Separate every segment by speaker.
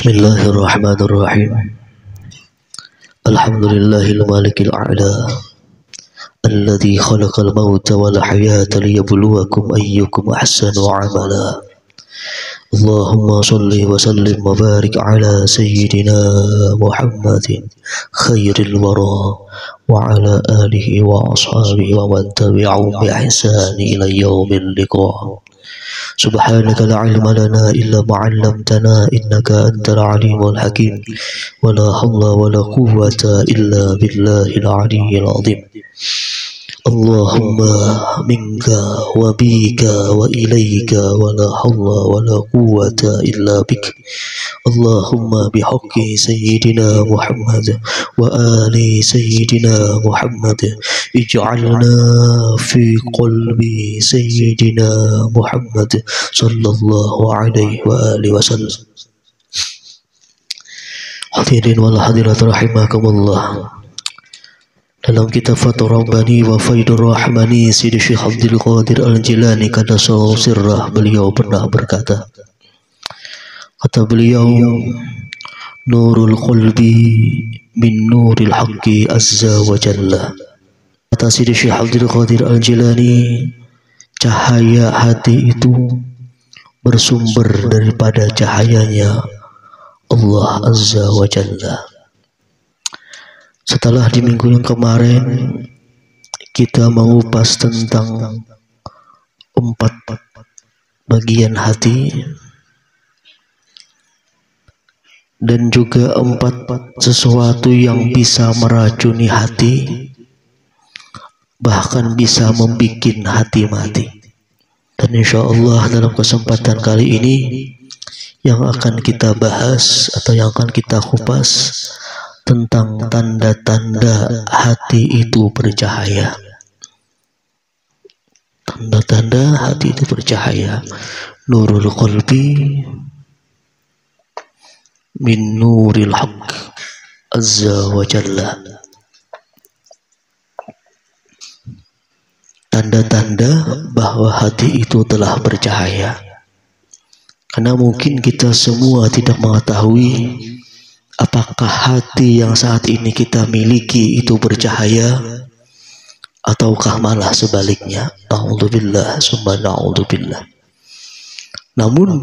Speaker 1: Bismillahirrahmanirrahim. Alhamdulillahil malikil a'la alladzi khalaqal mauta wal hayata liyabluwakum ayyukum ahsanu amala. Allahumma shalli wa sallim wa barik ala sayyidina Muhammadin khairil wara wa ala alihi wa ashabihi wa man tabi'ahum bi ihsani ila yaumil liqa. Subhanaka la ilma lana illa ma 'allamtana innaka antal alimul hakim wa la hawla wa la quwwata illa billahil aliyyil azim. Allahumma minka wa bika wa ilaika wa la hawla wa la quwwata illa bik. Allahumma bihaqqi sayyidina Muhammad wa ali sayyidina Muhammad ij'alna fi qalbi sayyidina Muhammad sallallahu alaihi wa alihi wasallam. Hadirin wal hadirat rahimakumullah. Dalam kitab Fathur Rabbani wa Faidur Rahmani Sidi Syekh Abdul Qadir Al-Jilani Qaddasallahu sirrah, beliau pernah berkata, kata beliau, nurul qalbi min nuril haqqi azza wa jalla. Kata Sidi Syekh Abdul Qadir Al-Jilani, cahaya hati itu bersumber daripada cahayanya Allah azza wa jalla. Setelah di minggu yang kemarin kita mengupas tentang 4 bagian hati dan juga 4 sesuatu yang bisa meracuni hati, bahkan bisa membuat hati mati. Dan insya Allah dalam kesempatan kali ini yang akan kita bahas atau yang akan kita kupas tentang tanda-tanda hati itu bercahaya. Tanda-tanda hati itu bercahaya. Nurul qalbi min nuril haqq azza wa jalla. Tanda-tanda bahwa hati itu telah bercahaya. Karena mungkin kita semua tidak mengetahui apakah hati yang saat ini kita miliki itu bercahaya ataukah malah sebaliknya. Na'udzubillah summa na'udzubillah. Namun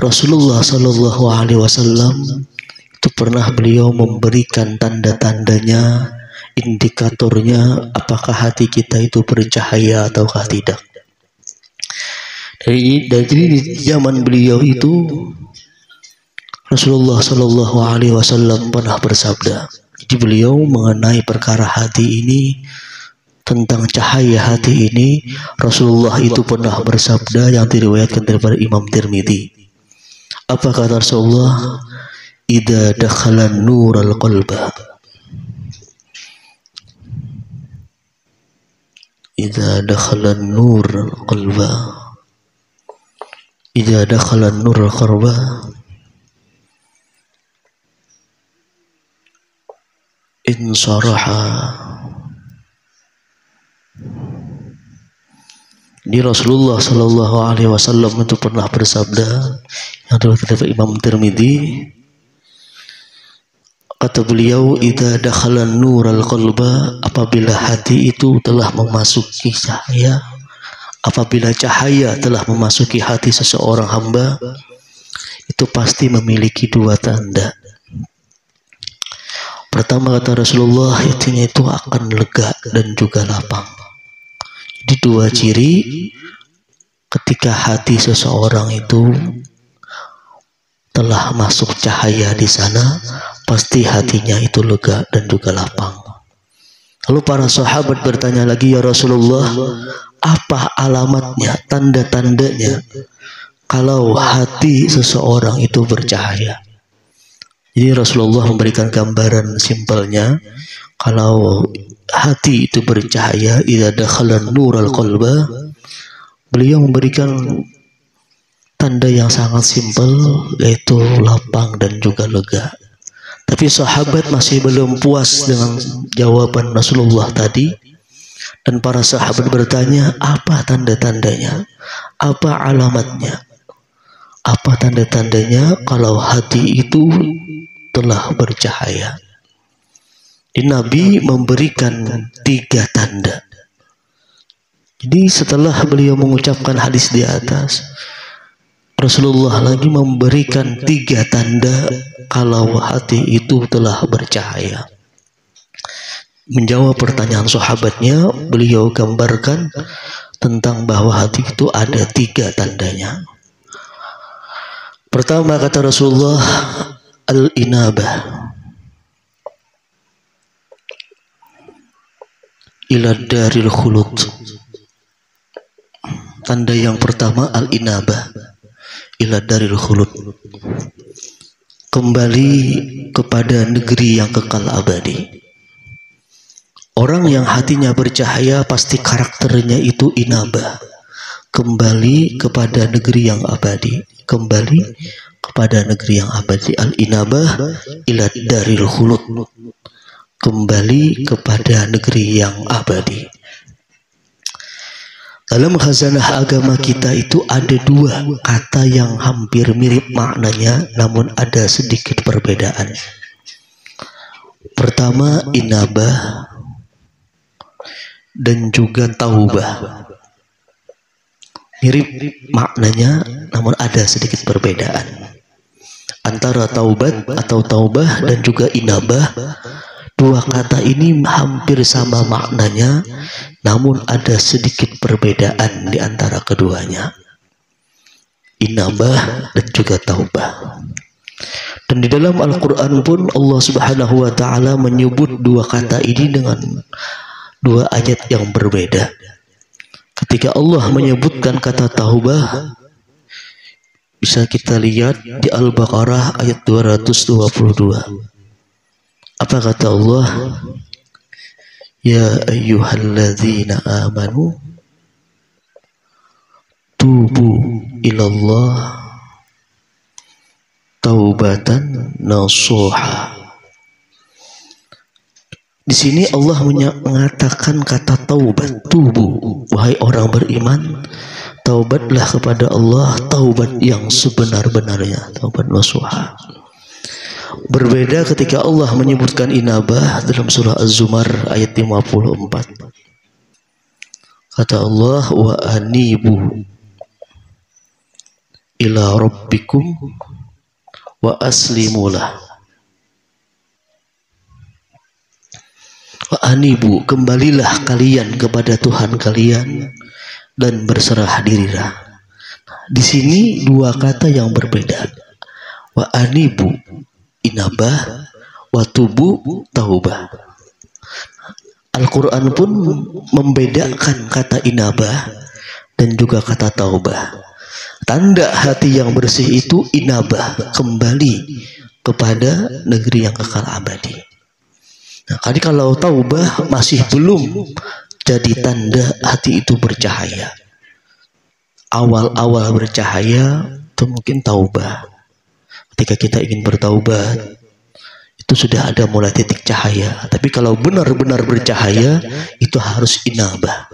Speaker 1: Rasulullah sallallahu alaihi wasallam itu pernah beliau memberikan tanda-tandanya, indikatornya apakah hati kita itu bercahaya ataukah tidak. Dari zaman beliau itu Rasulullah sallallahu alaihi wasallam pernah bersabda. Jadi beliau mengenai perkara hati ini, tentang cahaya hati ini, Rasulullah itu pernah bersabda yang diriwayatkan daripada Imam Tirmidzi. Apa kata Rasulullah? Idza dakhala an-nural qalba. Idza dakhala an-nur qalba. Idza dakhala an-nur qalba. Insaraha. Di Rasulullah sallallahu alaihi wasallam itu pernah bersabda yang diriwayatkan oleh Imam Tirmidzi, kata beliau, idza dakhala an-nural qalba, apabila hati itu telah memasuki cahaya, apabila cahaya telah memasuki hati seseorang hamba, itu pasti memiliki 2 tanda. Pertama kata Rasulullah, hatinya itu akan lega dan juga lapang. Jadi 2 ciri ketika hati seseorang itu telah masuk cahaya di sana, pasti hatinya itu lega dan juga lapang. Lalu para sahabat bertanya lagi, ya Rasulullah, apa alamatnya, tanda-tandanya kalau hati seseorang itu bercahaya? Jadi Rasulullah memberikan gambaran simpelnya, kalau hati itu bercahaya, idza dakhala nural qalba, beliau memberikan tanda yang sangat simpel, yaitu lapang dan juga lega. Tapi sahabat masih belum puas dengan jawaban Rasulullah tadi, dan para sahabat bertanya, apa tanda-tandanya? Apa alamatnya? Apa tanda-tandanya kalau hati itu telah bercahaya? Nabi memberikan 3 tanda. Jadi setelah beliau mengucapkan hadis di atas, Rasulullah lagi memberikan 3 tanda kalau hati itu telah bercahaya. Menjawab pertanyaan sahabatnya, beliau gambarkan tentang bahwa hati itu ada 3 tandanya. Pertama kata Rasulullah, al-inabah ila daril khulud. Tanda yang pertama al-inabah ila daril khulud, kembali kepada negeri yang kekal abadi. Orang yang hatinya bercahaya pasti karakternya itu inabah, kembali kepada negeri yang abadi, kembali kepada negeri yang abadi. Al-inabah ila daril khulud, kembali kepada negeri yang abadi. Dalam khazanah agama kita itu ada 2 kata yang hampir mirip maknanya, namun ada sedikit perbedaan. Pertama inabah dan juga taubah. Mirip maknanya, namun ada sedikit perbedaan. Antara taubat atau taubah dan juga inabah, 2 kata ini hampir sama maknanya, namun ada sedikit perbedaan di antara keduanya. Inabah dan juga taubah. Dan di dalam Al-Quran pun Allah Subhanahu wa Ta'ala menyebut 2 kata ini dengan 2 ayat yang berbeda. Ketika Allah menyebutkan kata taubah, bisa kita lihat di Al-Baqarah ayat 222. Apa kata Allah? Ya ayyuhalladzina amanu tubu ilallah taubatan nasuha. Di sini Allah mengatakan kata taubat, tubu. Wahai orang beriman, taubatlah kepada Allah, taubat yang sebenar-benarnya, taubat nasuha. Berbeda ketika Allah menyebutkan inabah dalam surah Az-Zumar ayat 54. Kata Allah, wa anibu ila rabbikum wa aslimulah. Wa anibu, kembalilah kalian kepada Tuhan kalian dan berserah dirilah. Di sini 2 kata yang berbeda. Wa anibu inabah, wa tubu taubah. Al-Quran pun membedakan kata inabah dan juga kata taubah. Tanda hati yang bersih itu inabah, kembali kepada negeri yang kekal abadi. Nah, tadi kalau taubah masih belum jadi tanda hati itu bercahaya. Awal-awal bercahaya itu mungkin taubah. Ketika kita ingin bertaubat, itu sudah ada mulai titik cahaya. Tapi kalau benar-benar bercahaya, itu harus inabah.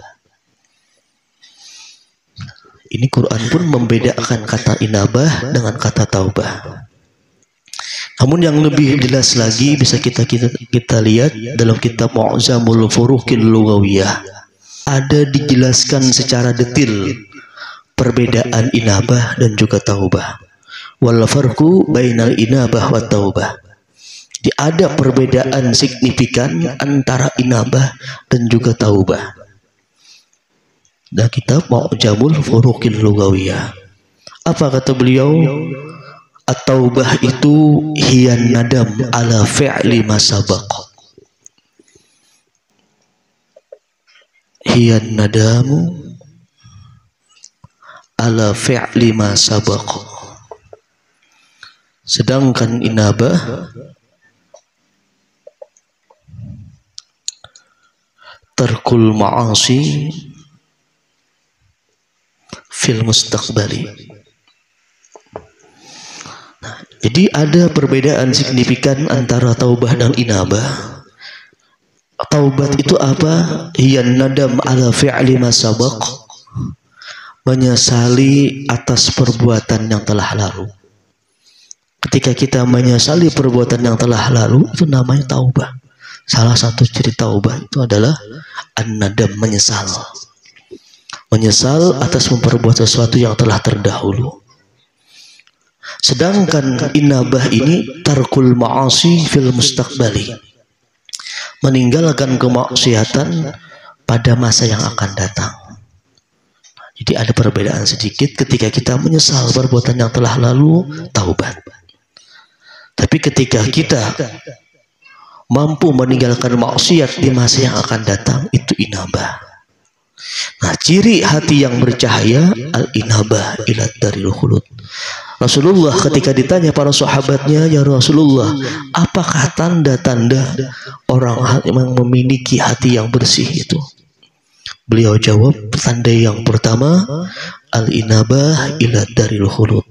Speaker 1: Ini Quran pun membedakan kata inabah dengan kata taubah. Namun yang lebih jelas lagi bisa kita lihat dalam kitab Mu'jamul Furuqil Lughawiyah. Ada dijelaskan secara detail perbedaan inabah dan juga taubah. Wal farqu bainal inabah wa taubah. Jadi ada perbedaan signifikan antara inabah dan juga taubah. Dan kitab Mu'jamul Furuqil Lughawiyah. Apa kata beliau? At-taubah itu hiyan nadam ala fi'li ma sabaq. Hiyan nadamu ala fi'li ma sabaq. Sedangkan inabah tarkul ma'asi fil mustaqbali. Jadi ada perbedaan signifikan antara taubah dan inabah. Taubat itu apa? Hiyan nadam ala fi'li ma sabaq. menyesali atas perbuatan yang telah lalu. Ketika kita menyesali perbuatan yang telah lalu, itu namanya taubah. Salah satu ciri taubah itu adalah an-nadam, menyesal. Menyesal atas memperbuat sesuatu yang telah terdahulu. Sedangkan inabah ini tarkul ma'asi fil mustaqbali, meninggalkan kemaksiatan pada masa yang akan datang. Jadi ada perbedaan sedikit ketika kita menyesal perbuatan yang telah lalu, taubat. Tapi ketika kita mampu meninggalkan maksiat di masa yang akan datang, itu inabah. Nah, ciri hati yang bercahaya al-inabah ila daril khulud. Rasulullah ketika ditanya para sahabatnya, ya Rasulullah, apakah tanda-tanda orang yang memiliki hati yang bersih itu? Beliau jawab, tanda yang pertama al-inabah ila daril khulud,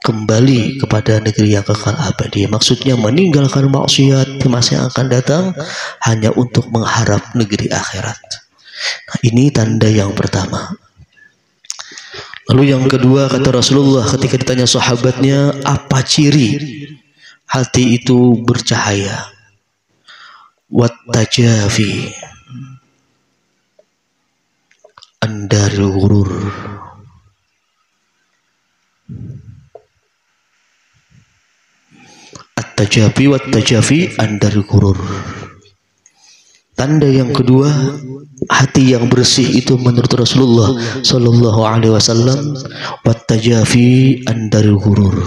Speaker 1: kembali kepada negeri yang kekal abadi. Maksudnya meninggalkan maksiat di masa yang akan datang hanya untuk mengharap negeri akhirat. Nah, ini tanda yang pertama. Lalu yang kedua, kata Rasulullah ketika ditanya sahabatnya, apa ciri hati itu bercahaya? Wattajafi andaril ghurur. At-tajafi wat-tajafi andaril ghurur. Tanda yang kedua, hati yang bersih itu menurut Rasulullah sallallahu alaihi wasallam, wat-tajafi andaril ghurur.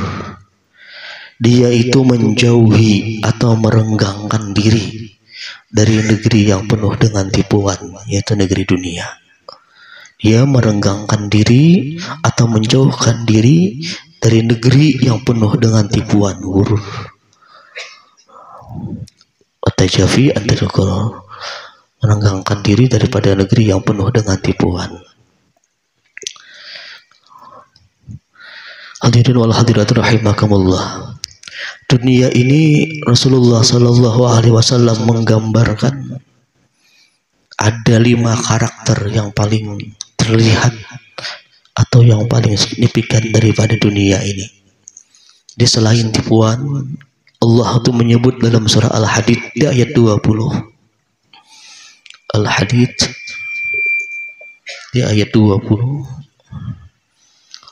Speaker 1: Dia itu menjauhi atau merenggangkan diri dari negeri yang penuh dengan tipuan, yaitu negeri dunia. Dia merenggangkan diri atau menjauhkan diri dari negeri yang penuh dengan tipuan, ghurur. At-tajafi andaril ghurur, merenggangkan diri daripada negeri yang penuh dengan tipuan. Hadirin wal hadirat rahimakumullah. Dunia ini Rasulullah sallallahu alaihi wasallam menggambarkan ada 5 karakter yang paling terlihat atau yang paling signifikan daripada dunia ini. Di selain tipuan, Allah itu menyebut dalam surah Al-Hadid di ayat 20. Al-Hadid di ayat 20.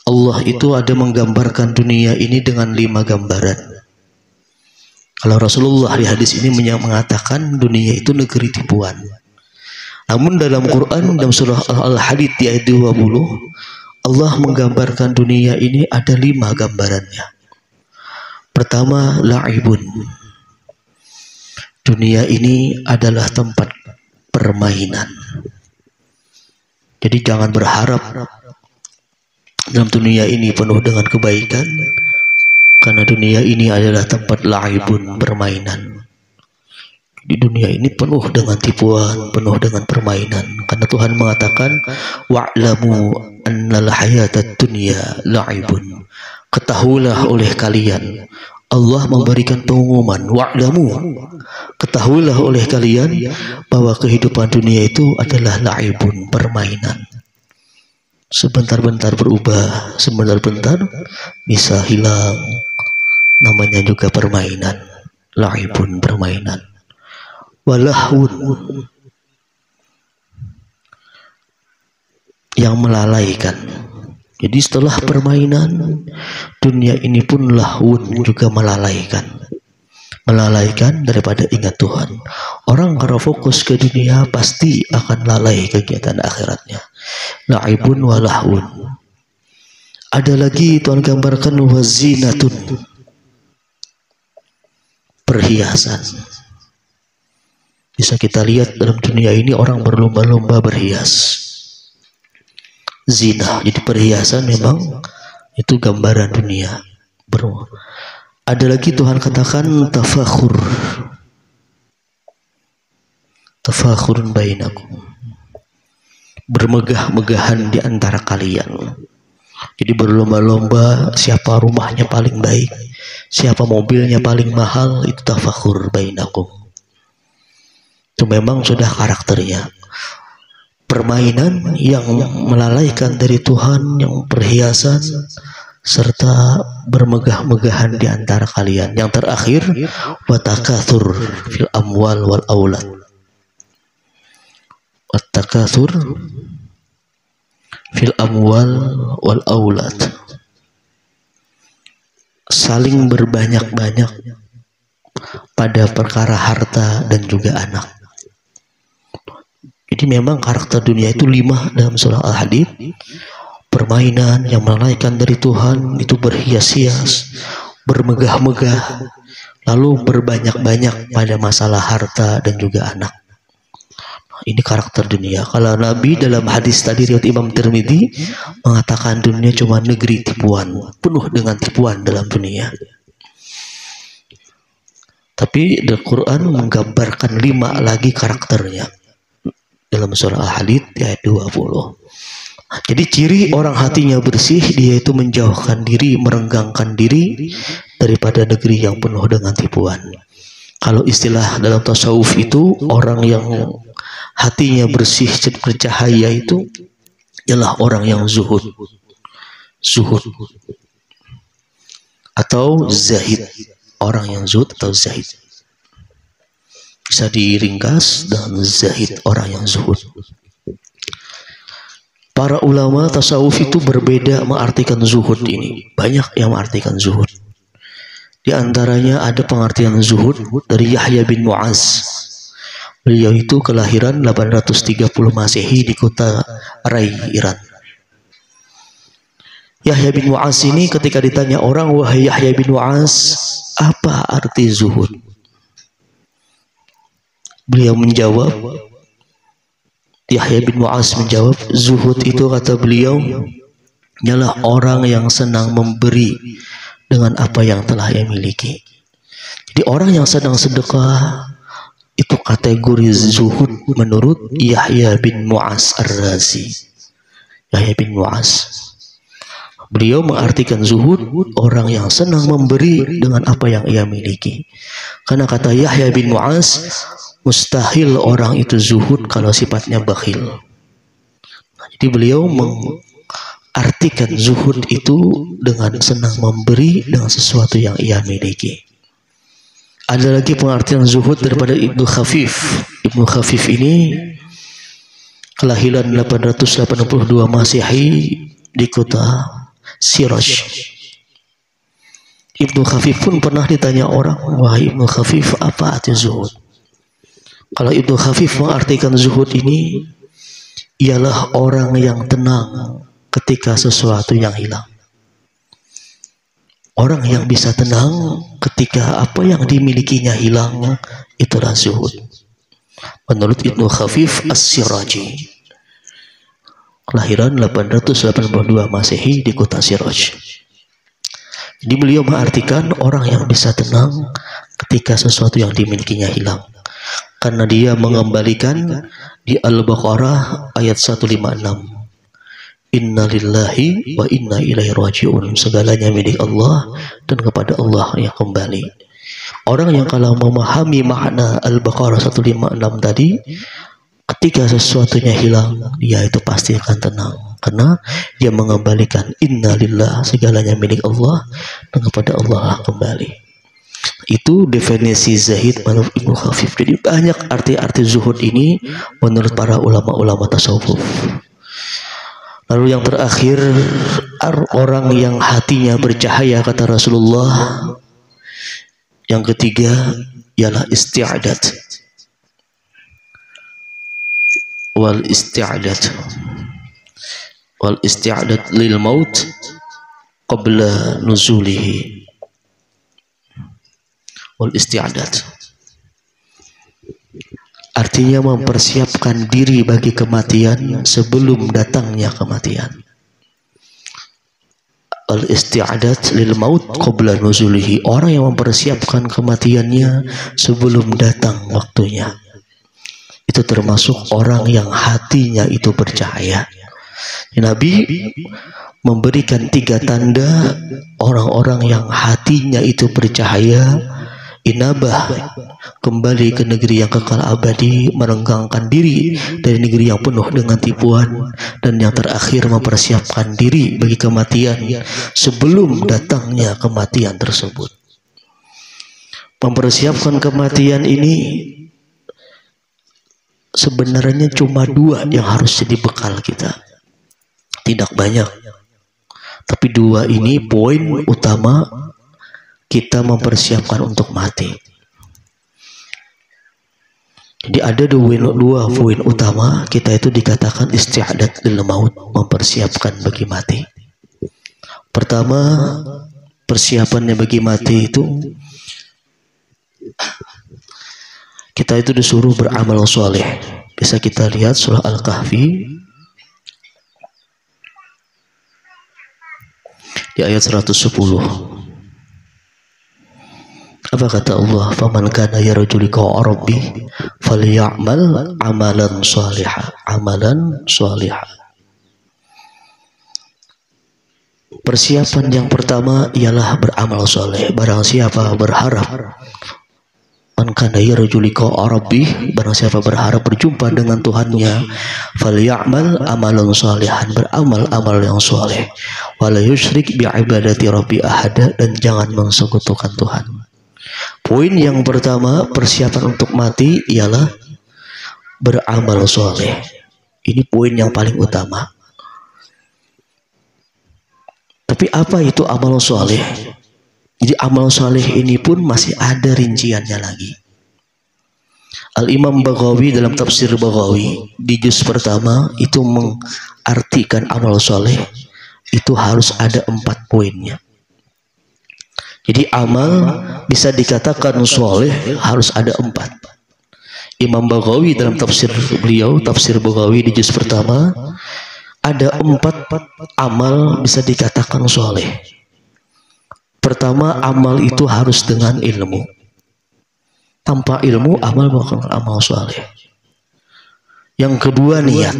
Speaker 1: Allah itu ada menggambarkan dunia ini dengan 5 gambaran. Kalau Rasulullah di hadis ini mengatakan dunia itu negeri tipuan. Namun dalam Quran, dalam surah Al-Hadid di ayat 20, Allah menggambarkan dunia ini ada 5 gambarannya. Pertama, la'ibun. Dunia ini adalah tempat permainan. Jadi jangan berharap dalam dunia ini penuh dengan kebaikan, karena dunia ini adalah tempat la'ibun, permainan. Di dunia ini penuh dengan tipuan, penuh dengan permainan. Karena Tuhan mengatakan, wa'lamu annal hayatad dunya la'ibun. Ketahuilah oleh kalian, Allah memberikan pengumuman, wa'lamu, ketahuilah oleh kalian bahwa kehidupan dunia itu adalah la'ibun, permainan. Sebentar-bentar berubah, sebentar-bentar bisa hilang. Namanya juga permainan, la'ibun, permainan. Walahun, yang melalaikan. Jadi setelah permainan, dunia ini pun lahun, juga melalaikan. Melalaikan daripada ingat Tuhan. Orang kalau fokus ke dunia pasti akan lalai kegiatan akhiratnya. La'ibun wa lahun. Ada lagi Tuhan gambarkan wazinatun, perhiasan. Bisa kita lihat dalam dunia ini orang berlomba-lomba berhias. Zina, jadi perhiasan memang itu gambaran dunia. Ada lagi Tuhan katakan tafakhur, tafakhurun bainakum, bermegah-megahan di antara kalian. Jadi berlomba-lomba siapa rumahnya paling baik, siapa mobilnya paling mahal, itu tafakhur bainakum. Itu memang sudah karakternya. permainan yang melalaikan dari Tuhan, yang perhiasan, serta bermegah-megahan di antara kalian. Yang terakhir, watakatsur fil amwal wal aulad. Watakatsur fil amwal wal aulad. Saling berbanyak-banyak pada perkara harta dan juga anak. Jadi memang karakter dunia itu 5 dalam surah Al-Hadid. Permainan yang melalaikan dari Tuhan, itu berhias-hias, bermegah-megah, lalu berbanyak-banyak pada masalah harta dan juga anak. Ini karakter dunia. Kalau Nabi dalam hadis tadi riwayat Imam Tirmidzi mengatakan dunia cuma negeri tipuan, penuh dengan tipuan dalam dunia. Tapi Al-Quran menggambarkan 5 lagi karakternya dalam surah Al-Hadid ayat 20. Jadi ciri orang hatinya bersih, dia itu menjauhkan diri, merenggangkan diri daripada negeri yang penuh dengan tipuan. Kalau istilah dalam tasawuf itu, orang yang hatinya bersih, bercahaya itu ialah orang yang zuhud atau zahid. Orang yang zuhud atau zahid bisa diringkas dengan zahid, orang yang zuhud. Para ulama tasawuf itu berbeda mengartikan zuhud ini. Banyak yang mengartikan zuhud. Di antaranya ada pengertian zuhud dari Yahya bin Mu'az. Beliau itu kelahiran 830 Masehi di kota Rai, Iran. Yahya bin Mu'az ini ketika ditanya orang, wahai Yahya bin Mu'az, apa arti zuhud? Beliau menjawab, Yahya bin Mu'az menjawab, zuhud itu kata beliau ialah orang yang senang memberi dengan apa yang telah ia miliki. Jadi orang yang sedang sedekah itu kategori zuhud menurut Yahya bin Mu'az Ar-Razi. Yahya bin Mu'az, beliau mengartikan zuhud orang yang senang memberi dengan apa yang ia miliki. Karena kata Yahya bin Mu'az, mustahil orang itu zuhud kalau sifatnya bakhil. Jadi beliau mengartikan zuhud itu dengan senang memberi dengan sesuatu yang ia miliki. Ada lagi pengertian zuhud daripada Ibnu Khafif. Ibnu Khafif ini kelahiran 882 Masehi di kota Siraj. Ibnu Khafif pun pernah ditanya orang, wahai Ibnu Khafif, apa arti zuhud? Kalau Ibnu Khafif mengartikan zuhud ini ialah orang yang tenang ketika sesuatu yang hilang. Orang yang bisa tenang ketika apa yang dimilikinya hilang, itulah zuhud. Menurut Ibnu Khafif As-Siraji, kelahiran 882 Masehi di kota Siraj. Jadi beliau mengartikan orang yang bisa tenang ketika sesuatu yang dimilikinya hilang. Karena dia mengembalikan di Al-Baqarah ayat 156. Inna lillahi wa inna ilaihi raji'un. Segalanya milik Allah dan kepada Allah yang kembali. Orang yang kalau memahami makna Al-Baqarah 156 tadi, ketika sesuatunya hilang, dia itu pasti akan tenang. Karena dia mengembalikan inna lillah, segalanya milik Allah dan kepada Allah kembali. Itu definisi zahid menurut Ibnu Khafif. Jadi banyak arti-arti zuhud ini menurut para ulama-ulama tasawuf. Lalu yang terakhir, orang yang hatinya bercahaya kata Rasulullah. Yang ketiga ialah isti'adat. Wal isti'adat lil maut qabla nuzulihi. Wal isti'adat artinya mempersiapkan diri bagi kematian sebelum datangnya kematian. Al isti'adat lil maut qabla nuzulihi, orang yang mempersiapkan kematiannya sebelum datang waktunya. Itu termasuk orang yang hatinya itu bercahaya. Nabi memberikan 3 tanda orang-orang yang hatinya itu bercahaya, inabah, kembali ke negeri yang kekal abadi, merenggangkan diri dari negeri yang penuh dengan tipuan, dan yang terakhir mempersiapkan diri bagi kematian sebelum datangnya kematian tersebut. Mempersiapkan kematian ini sebenarnya cuma dua yang harus jadi bekal kita, tidak banyak, tapi dua ini poin utama kita mempersiapkan untuk mati. Jadi ada dua poin utama kita itu dikatakan isti'adat lil maut, mempersiapkan bagi mati. Pertama, persiapannya bagi mati itu kita itu disuruh beramal soleh. Bisa kita lihat surah Al-Kahfi di ayat 110. Apa kata Allah? Faman kana yarju liqa'a rabbih falyamal amalan shalihan, amalan shalihan. Persiapan yang pertama ialah beramal soleh. Barang siapa berharap, man kana yarju liqa'a rabbih, barang siapa berharap berjumpa dengan Tuhannya, falyamal amalan shalihan, beramal amal yang soleh, wala yusyrik bi ibadati rabbi ahada, dan jangan mensekutukan Tuhan. Poin yang pertama, persiapan untuk mati ialah beramal soleh. Ini poin yang paling utama. Tapi apa itu amal soleh? Jadi amal soleh ini pun masih ada rinciannya lagi. Al-Imam Baghawi dalam tafsir Baghawi di juz pertama itu mengartikan amal soleh itu harus ada 4 poinnya. Jadi amal bisa dikatakan soleh harus ada 4. Imam Baghawi dalam tafsir beliau, tafsir Baghawi di juz pertama, ada 4 amal bisa dikatakan soleh. Pertama, amal itu harus dengan ilmu. Tanpa ilmu, amal bukan amal soleh. Yang kedua, niat.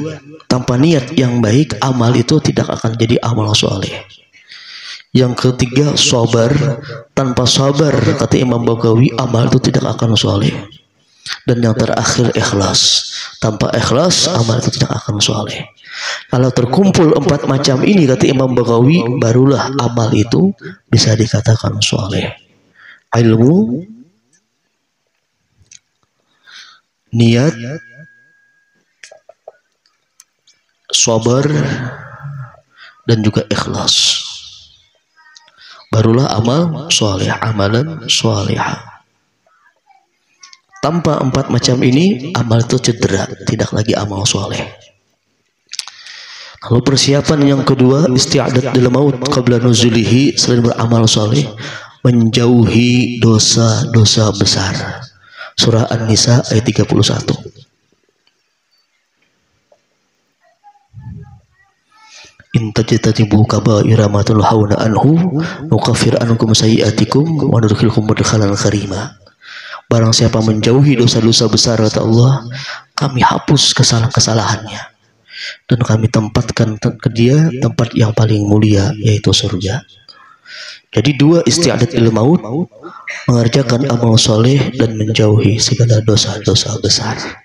Speaker 1: Tanpa niat yang baik, amal itu tidak akan jadi amal soleh. Yang ketiga, sabar. Tanpa sabar, kata Imam Baghawi, amal itu tidak akan soleh. Dan yang terakhir, ikhlas. Tanpa ikhlas, amal itu tidak akan soleh. Kalau terkumpul 4 macam ini, kata Imam Baghawi, barulah amal itu bisa dikatakan soleh. Ilmu, niat, sabar, dan juga ikhlas. Barulah amal soleh, amalan solehah. Tanpa 4 macam ini, amal itu cedera, tidak lagi amal soleh. Lalu persiapan yang kedua, isti'adat lil maut qabla nuzulihi, selain beramal soleh, menjauhi dosa-dosa besar. Surah An-Nisa ayat 31. In tajtanibu kaba'ira ma tunhauna anhu nukaffir ankum sayyi'atikum wa nudkhilkum mudkhalan karima. Barang siapa menjauhi dosa-dosa besar, kata Allah, kami hapus kesalahan-kesalahannya dan kami tempatkan ke dia tempat yang paling mulia, yaitu surga. Jadi 2 isti'adat lil maut, mengerjakan amal soleh dan menjauhi segala dosa-dosa besar.